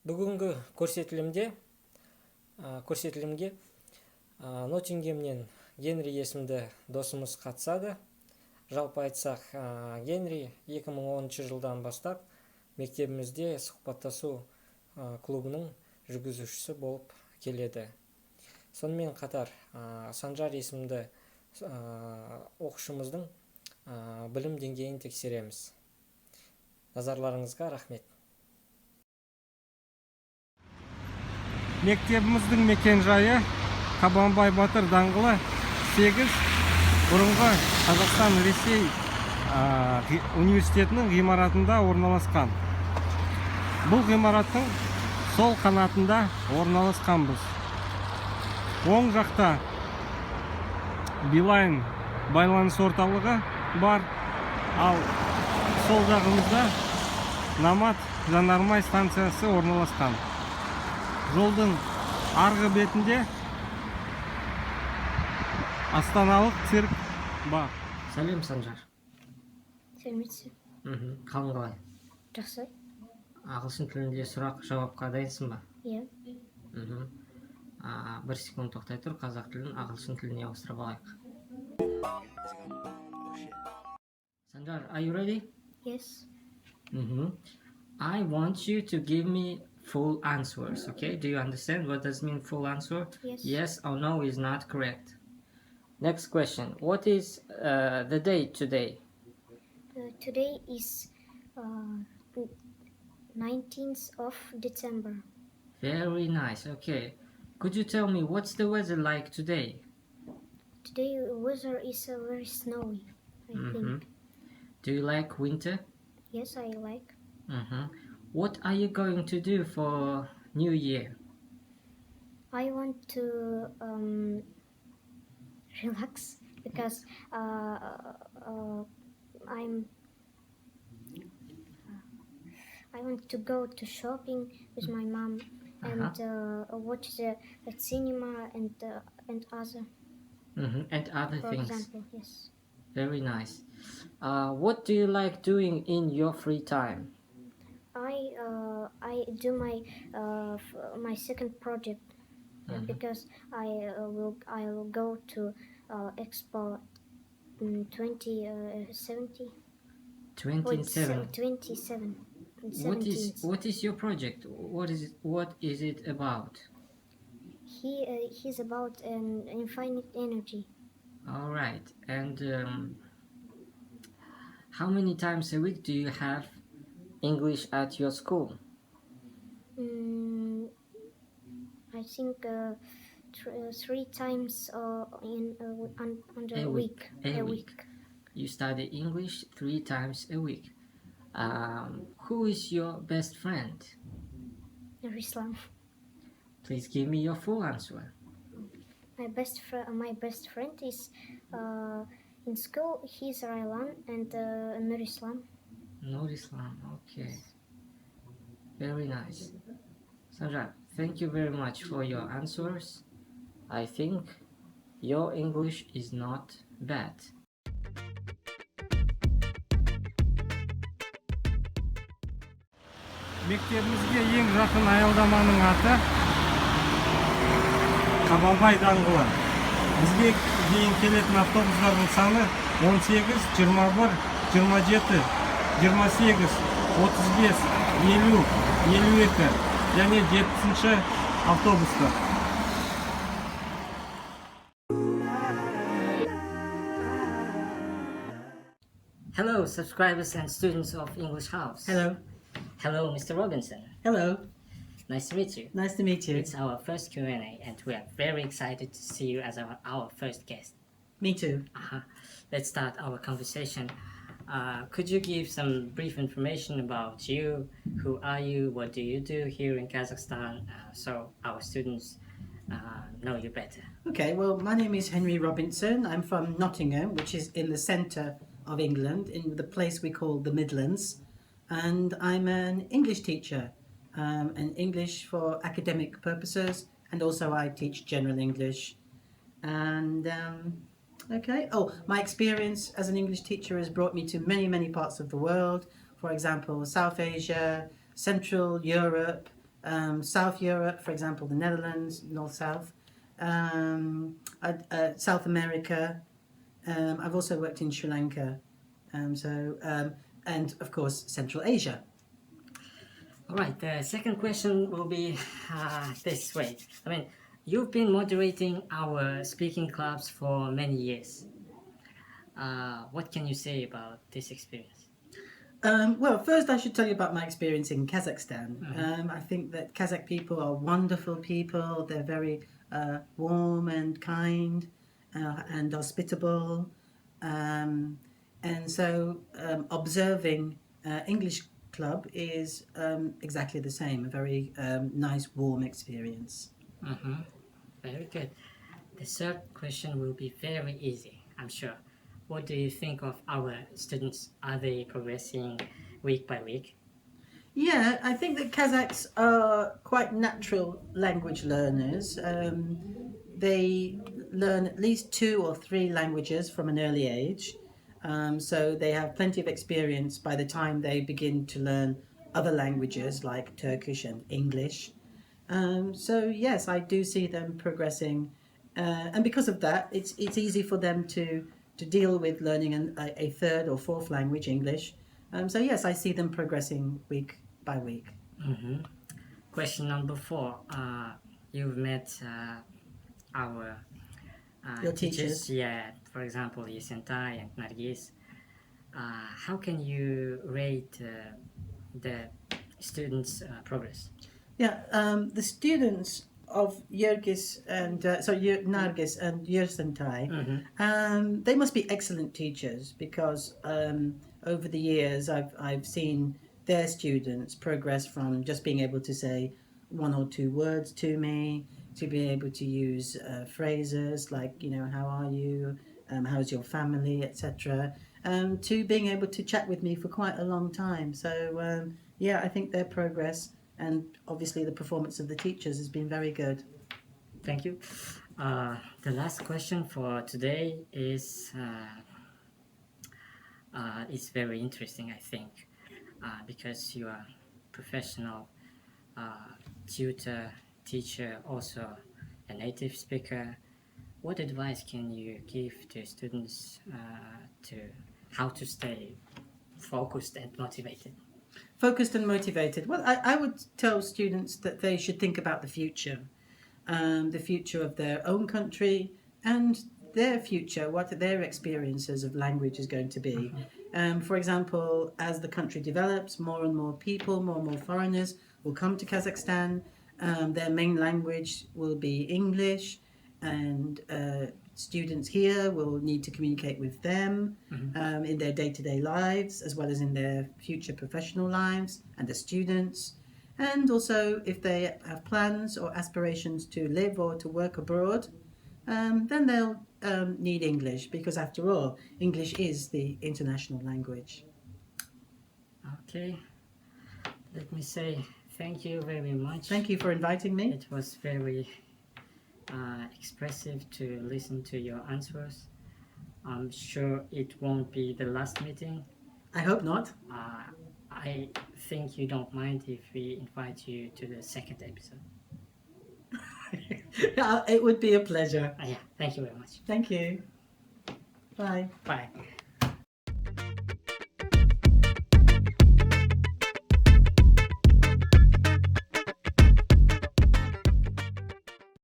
Бүгінгі көрсетілімге Ноттингемнен Генри есімді досымыз қатысады. Жалпы айтсақ, Генри 2010 жылдан бастап мектебімізде сұхбаттасу клубының жүргізушісі болып келеді. Сонымен қатар Санжар есімді оқушымыздың білім деңгейін тексереміз. Назарларыңызға рахмет. Мектебіміздің мекен жайы Қабанбай Батыр даңғылы 8 бұрынғы Қазақстан Ресей университетінің ғимаратында орналасқан. Бұл ғимараттың сол қанатында орналасқанбыз. Оң жақта Билайн байланыс орталығы бар, ал сол жағымызда Намат жанармай станциясы орналасқан. Жолдың арғы бетінде Астаналық цирк бар. Сәлем, Санжар. Сәлеметсіз. Қалың қалай? Жақсы. Ағылшын тілінде сұрақ-жауапқа дайынсың ба? Иә. Бір секунд тоқтай тұр, қазақ тілін ағылшын тіліне ауыстырып алайық. Санжар, are you ready? Yes. I want you to give me full answers, okay? Do you understand what does mean full answer? Yes. Yes or no is not correct. Next question. What is the date today? Today is 19th of December. Very nice, okay. Could you tell me what's the weather like today? Today weather is very snowy, I think. Do you like winter? Yes, I like. What are you going to do for New Year? I want to relax because I want to go to shopping with my mom and watch the cinema and other. And other For things. example, yes. Very nice. What do you like doing in your free time? I do my second project because I'll go to Expo 2070. 27. 27. What is your project? What is it about? He's about infinite energy. All right. And how many times a week do you have English at your school? I think 3 times under a week. A week. You study English 3 times a week. Who is your best friend? Islam. Please give me your full answer. My best friend is in school. He's Raylan and Nur Islam. Nur Islam. Okay. Very nice. Sanjay, thank you very much for your answers. I think your English is not bad. Мектебімізге ең жақын аялдаманың аты Қабанбай даңғылы. Бізге дейін келетін автобустардың саны 18, 21, 27, 28, 35, 50, 52 және 70-ші автобустар. Hello, subscribers and students of English House. Hello. Hello, Mr. Robinson. Hello. Nice to meet you. Nice to meet you. It's our first Q&A, and we are very excited to see you as our first guest. Me too. Let's start our conversation. Could you give some brief information about you? Who are you? What do you do here in Kazakhstan? So our students know you better. Okay, well, my name is Henry Robinson. I'm from Nottingham, which is in the centre of England, in the place we call the Midlands. And I'm an English teacher, and English for academic purposes, and also I teach general English. And okay, my experience as an English teacher has brought me to many parts of the world. For example, South Asia, Central Europe, South Europe, for example, the Netherlands, North-South, South America. I've also worked in Sri Lanka, and of course Central Asia. All right, the second question will be this way. I mean, you've been moderating our speaking clubs for many years. What can you say about this experience? Well, first I should tell you about my experience in Kazakhstan. I think that Kazakh people are wonderful people. They're very warm and kind and hospitable. And so observing English Club is exactly the same, a very nice, warm experience. Very good. The third question will be very easy, I'm sure. What do you think of our students? Are they progressing week by week? Yeah, I think that Kazakhs are quite natural language learners. They learn at least 2 or 3 languages from an early age. So they have plenty of experience by the time they begin to learn other languages like Turkish and English. So yes, I do see them progressing. And because of that, it's easy for them to deal with learning a 3rd or 4th language, English. So yes, I see them progressing week by week. Question number 4. You've met our Your teachers. Yeah, for example, Yesentai and Nargis. How can you rate the students' progress? Yeah, the students of Nargis and Yersentai, they must be excellent teachers because over the years I've seen their students progress from just being able to say 1 or 2 words to me, to be able to use phrases like, how are you, how's your family, etc., to being able to chat with me for quite a long time. So yeah, I think their progress and obviously the performance of the teachers has been very good. Thank you. The last question for today is very interesting, I think, because you are a professional tutor, teacher, also a native speaker. What advice can you give to students to how to stay focused and motivated? Focused and motivated. Well, I would tell students that they should think about the future of their own country and their future, what their experiences of language is going to be. For example, as the country develops, more and more people, more and more foreigners will come to Kazakhstan. Their main language will be English, and students here will need to communicate with them in their day-to-day lives, as well as in their future professional lives, and the students. And also, if they have plans or aspirations to live or to work abroad, then they'll need English, because after all, English is the international language. Okay, let me say thank you very much. Thank you for inviting me. It was very expressive to listen to your answers. I'm sure it won't be the last meeting. I hope not. I think you don't mind if we invite you to the second episode. It would be a pleasure. Yeah, thank you very much. Thank you. Bye. Bye.